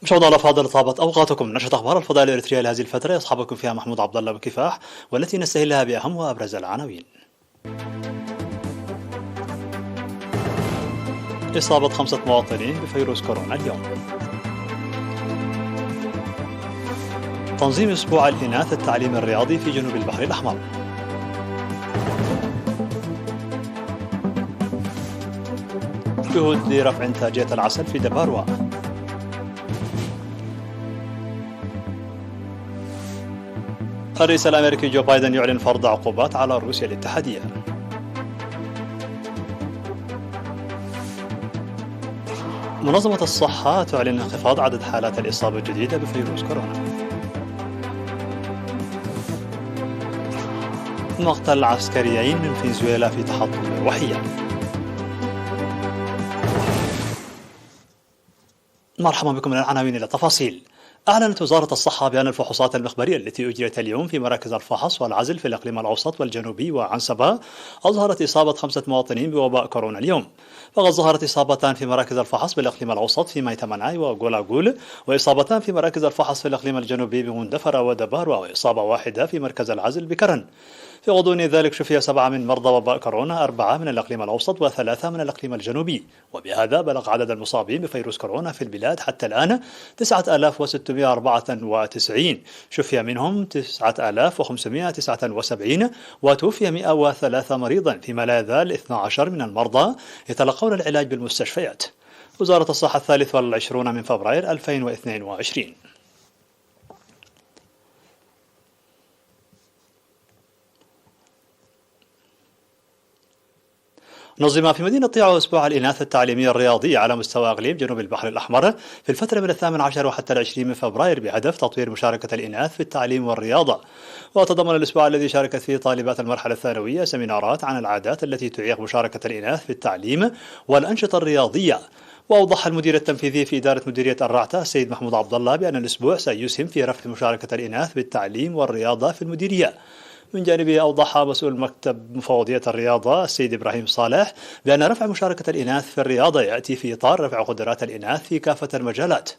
مشاهدينا الأفاضل، طابت أوقاتكم. نشرة أخبار الفضاء الإريترية لهذه الفترة يصحبكم فيها محمود عبد الله بكفاح، والتي نستهلها بأهم وأبرز العناوين. إصابة 5 مواطنين بفيروس كورونا اليوم. تنظيم أسبوع الإناث التعليم الرياضي في جنوب البحر الأحمر. جهود لرفع إنتاجية العسل في دباروا. الرئيس الأمريكي جو بايدن يعلن فرض عقوبات على روسيا الاتحادية. منظمة الصحة تعلن انخفاض عدد حالات الإصابة الجديدة بفيروس كورونا. مقتل عسكريين من فنزويلا في تحطم مروحية. مرحبا بكم. من العناوين إلى التفاصيل. أعلنت وزارة الصحة بأن الفحوصات المخبرية التي أجريت اليوم في مراكز الفحص والعزل في الإقليم الأوسط والجنوبي وعنسبة أظهرت إصابة 5 مواطنين بوباء كورونا اليوم. فقد ظهرت إصابتان في مراكز الفحص بالإقليم الأوسط في ميتمناي وغولاغول، وإصابتان في مراكز الفحص في الإقليم الجنوبي بمندفرة ودباروا، وإصابة واحدة في مركز العزل بكرن. في غضون ذلك شفي 7 من مرضى وباء كورونا، 4 من الإقليم الأوسط و3 من الإقليم الجنوبي، وبهذا بلغ عدد المصابين بفيروس كورونا في البلاد حتى الآن 9694. شفي منهم 9579 وتوفي 103 مريضا، فيما لا يزال 12 من المرضى يتلقون العلاج بالمستشفيات. وزارة الصحة 23 من فبراير 2022. نظم في مدينة طيعة أسبوع الإناث التعليمي الرياضي على مستوى إقليم جنوب البحر الأحمر في الفترة من 18 وحتى 20 من فبراير بهدف تطوير مشاركة الإناث في التعليم والرياضة. وتضمن الأسبوع الذي شاركت فيه طالبات المرحلة الثانوية سيمينارات عن العادات التي تعيق مشاركة الإناث في التعليم والأنشطة الرياضية. وأوضح المدير التنفيذي في إدارة مديرية الرعتة السيد محمود عبد الله بأن الأسبوع سيسهم في رفع مشاركة الإناث بالتعليم والرياضة في المديرية. من جانبه أوضح مسؤول مكتب مفوضية الرياضة السيد إبراهيم صالح بأن رفع مشاركة الإناث في الرياضة يأتي في إطار رفع قدرات الإناث في كافة المجالات.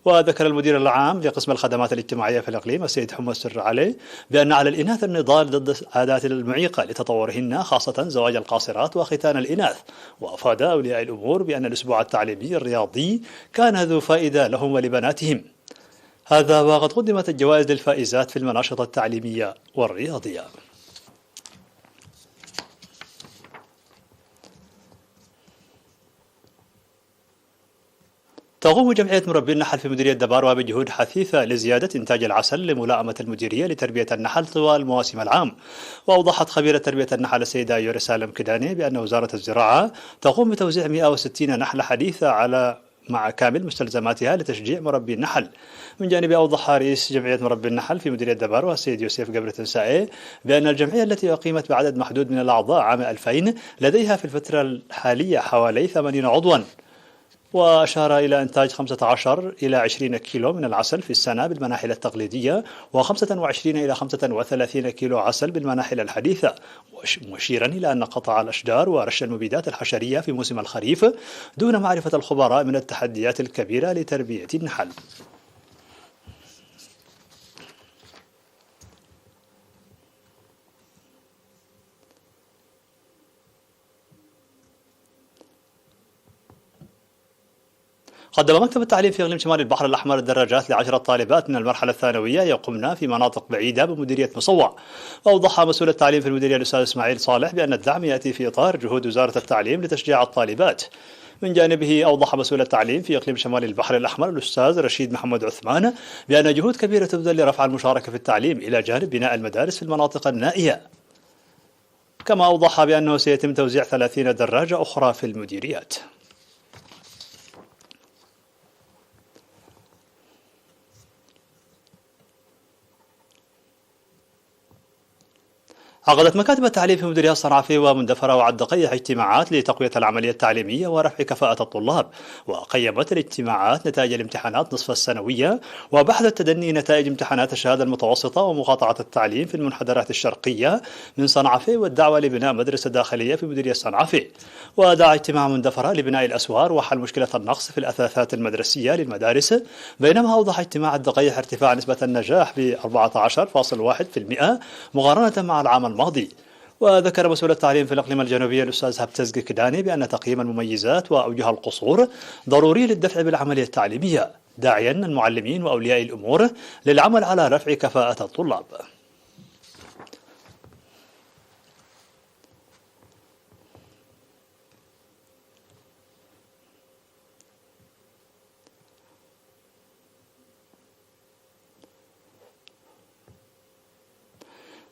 وذكر المدير العام لقسم الخدمات الاجتماعية في الإقليم السيد حمى السر علي بأن على الإناث النضال ضد العادات المعيقة لتطورهن، خاصة زواج القاصرات وختان الإناث. وأفاد أولياء الأمور بأن الأسبوع التعليمي الرياضي كان ذو فائدة لهم ولبناتهم. هذا وقد قدمت الجوائز للفائزات في المناشط التعليمية والرياضية. تقوم جمعية مربي النحل في مديرية دباروا بجهود حثيثة لزيادة إنتاج العسل لملائمة المديرية لتربية النحل طوال مواسم العام. وأوضحت خبيرة تربية النحل السيدة يوري سالم كداني بأن وزارة الزراعة تقوم بتوزيع 160 نحلة حديثة مع كامل مستلزماتها لتشجيع مربي النحل. من جانب أوضح رئيس جمعية مربي النحل في مديرية دباروا السيد يوسف قبر تنسائي بأن الجمعية التي أقيمت بعدد محدود من الأعضاء عام 2000 لديها في الفترة الحالية حوالي 80 عضوا. وأشار إلى إنتاج 15 إلى 20 كيلو من العسل في السنة بالمناحل التقليدية، و25 إلى 35 كيلو عسل بالمناحل الحديثة، مشيرا إلى أن قطع الأشجار ورش المبيدات الحشرية في موسم الخريف دون معرفة الخبراء من التحديات الكبيرة لتربية النحل. قدم مكتب التعليم في إقليم شمال البحر الأحمر الدراجات ل10 طالبات من المرحلة الثانوية يقمن في مناطق بعيدة بمديرية مصوع. وأوضح مسؤول التعليم في المديرية الأستاذ إسماعيل صالح بأن الدعم يأتي في إطار جهود وزارة التعليم لتشجيع الطالبات. من جانبه أوضح مسؤول التعليم في إقليم شمال البحر الأحمر الأستاذ رشيد محمد عثمان بأن جهود كبيرة تبذل لرفع المشاركة في التعليم إلى جانب بناء المدارس في المناطق النائية. كما أوضح بأنه سيتم توزيع 30 دراجة أخرى في المديريات. عقدت مكاتب التعليم في مديرية الصنعفي ومندفرة وعالدقيق اجتماعات لتقوية العملية التعليمية ورفع كفاءة الطلاب، وقيمت الاجتماعات نتائج الامتحانات نصف السنوية وبحث تدني نتائج امتحانات الشهادة المتوسطة ومقاطعة التعليم في المنحدرات الشرقية من صنعفي والدعوة لبناء مدرسة داخلية في مديرية الصنعفي. ودعا اجتماع مندفرة لبناء الأسوار وحل مشكلة النقص في الأثاثات المدرسية للمدارس، بينما أوضح اجتماع الدقيق ارتفاع نسبة النجاح ب 14.1% مقارنة مع العام الماضي. وذكر مسؤول التعليم في الإقليم الجنوبي الأستاذ هبتزق كداني بأن تقييم المميزات وأوجه القصور ضروري للدفع بالعملية التعليمية، داعيا المعلمين وأولياء الأمور للعمل على رفع كفاءة الطلاب.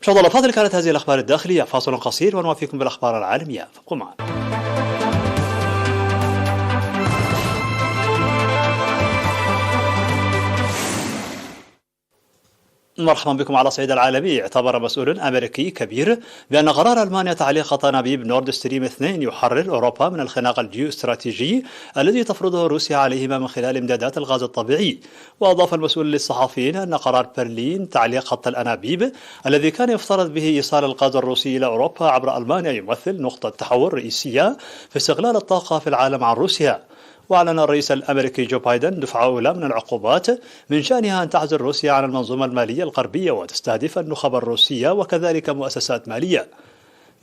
مشاهدينا الأفاضل، كانت هذه الأخبار الداخلية. فاصل قصير ونوافيكم بالأخبار العالمية، فابقوا معنا. مرحبا بكم. على الصعيد العالمي، اعتبر مسؤول أمريكي كبير بأن قرار ألمانيا تعليق أنابيب نورد ستريم 2 يحرر أوروبا من الخناق الجيوستراتيجي الذي تفرضه روسيا عليهما من خلال إمدادات الغاز الطبيعي. وأضاف المسؤول للصحفيين أن قرار برلين تعليق خط الأنابيب الذي كان يفترض به إيصال الغاز الروسي إلى أوروبا عبر ألمانيا يمثل نقطة تحول رئيسية في استغلال الطاقة في العالم عن روسيا. وأعلن الرئيس الأمريكي جو بايدن دفعة أولى من العقوبات من شأنها أن تعزل روسيا عن المنظومة المالية الغربية وتستهدف النخب الروسية وكذلك مؤسسات مالية.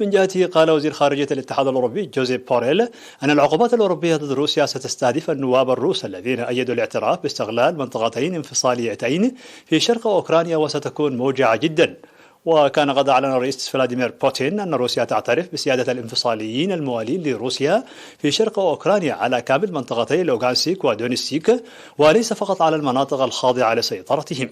من جهته قال وزير خارجية الاتحاد الأوروبي جوزيف بوريل أن العقوبات الأوروبية ضد روسيا ستستهدف النواب الروس الذين أيدوا الاعتراف باستغلال منطقتين انفصاليتين في شرق أوكرانيا وستكون موجعة جدا. وكان قد أعلن الرئيس فلاديمير بوتين أن روسيا تعترف بسيادة الانفصاليين الموالين لروسيا في شرق أوكرانيا على كامل منطقتي لوغانسيك ودونيتسك، وليس فقط على المناطق الخاضعة لسيطرتهم.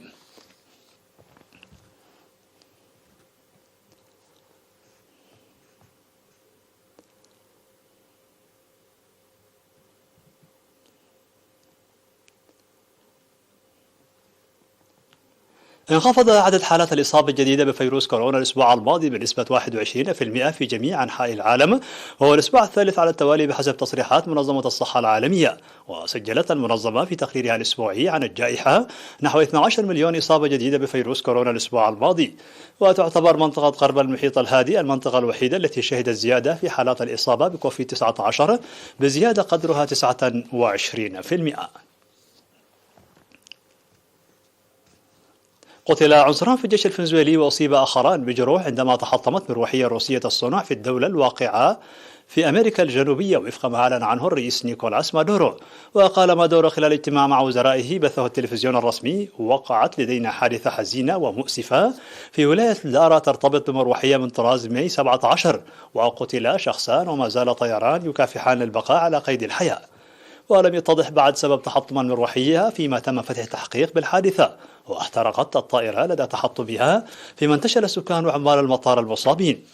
انخفض عدد حالات الإصابة الجديدة بفيروس كورونا الأسبوع الماضي بنسبة 21% في جميع أنحاء العالم، وهو الأسبوع الثالث على التوالي بحسب تصريحات منظمة الصحة العالمية. وسجلت المنظمة في تقريرها الأسبوعي عن الجائحة نحو 12 مليون إصابة جديدة بفيروس كورونا الأسبوع الماضي. وتعتبر منطقة غرب المحيط الهادي المنطقة الوحيدة التي شهدت زيادة في حالات الإصابة بكوفيد 19 بزيادة قدرها 29%. قتل عنصران في الجيش الفنزويلي وأصيب آخران بجروح عندما تحطمت مروحية روسية الصنع في الدولة الواقعة في أمريكا الجنوبية، وفق ما أعلن عنه الرئيس نيكولاس مادورو. وقال مادورو خلال اجتماع مع وزرائه بثه التلفزيون الرسمي: وقعت لدينا حادثة حزينة ومؤسفة في ولاية دارا ترتبط بمروحية من طراز ماي 17، وقتل شخصان وما زال طيران يكافحان البقاء على قيد الحياة. ولم يتضح بعد سبب تحطم المروحية، فيما تم فتح تحقيق بالحادثة. واحترقت الطائرة لدى تحطمها، فيما انتشل سكان وعمال المطار المصابين.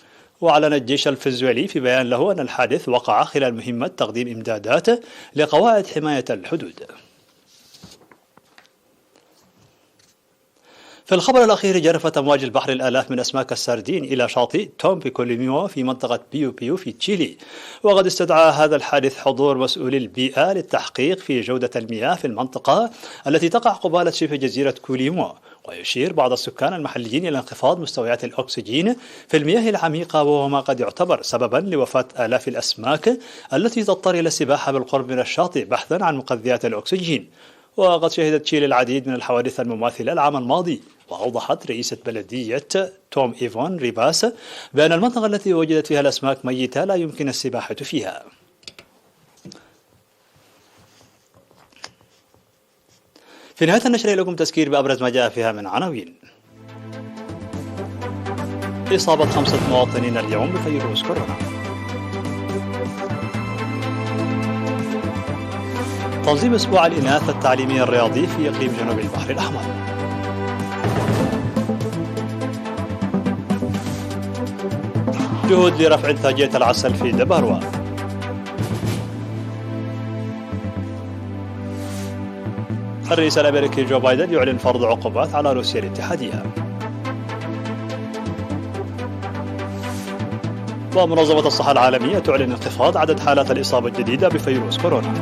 وأعلن الجيش الفنزويلي في بيان له أن الحادث وقع خلال مهمة تقديم إمدادات لقواعد حماية الحدود. في الخبر الأخير، جرفت أمواج البحر الآلاف من أسماك السردين إلى شاطئ توم بيكوليميو في منطقة بيو بيو في تشيلي. وقد استدعى هذا الحادث حضور مسؤولي البيئة للتحقيق في جودة المياه في المنطقة التي تقع قبالة شبه جزيرة كوليمو. ويشير بعض السكان المحليين إلى انخفاض مستويات الأكسجين في المياه العميقة، وهو ما قد يعتبر سببا لوفاة آلاف الأسماك التي تضطر إلى السباحة بالقرب من الشاطئ بحثا عن مقذيات الأكسجين. وقد شهدت تشيلي العديد من الحوادث المماثلة العام الماضي. وأوضحت رئيسة بلدية توم إيفون ريباس بأن المنطقة التي وجدت فيها الأسماك ميتة لا يمكن السباحة فيها. في نهاية النشرة لكم تذكير بأبرز ما جاء فيها من عناوين. إصابة 5 مواطنين اليوم بفيروس كورونا. تنظيم أسبوع الإناث التعليمي الرياضي في إقليم جنوب البحر الأحمر. جهود لرفع إنتاجية العسل في دباروا. الرئيس الأمريكي جو بايدن يعلن فرض عقوبات على روسيا الاتحادية. ومنظمة الصحة العالمية تعلن انخفاض عدد حالات الإصابة الجديدة بفيروس كورونا.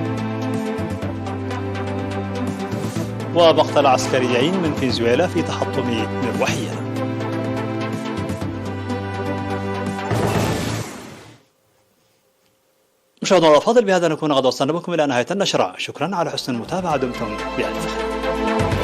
ومقتل عسكريين من فنزويلا في تحطم مروحية. مشاهدينا الأفاضل، بهذا نكون قد وصلنا بكم إلى نهاية النشرة. شكرا على حسن المتابعة، دمتم بألف خير.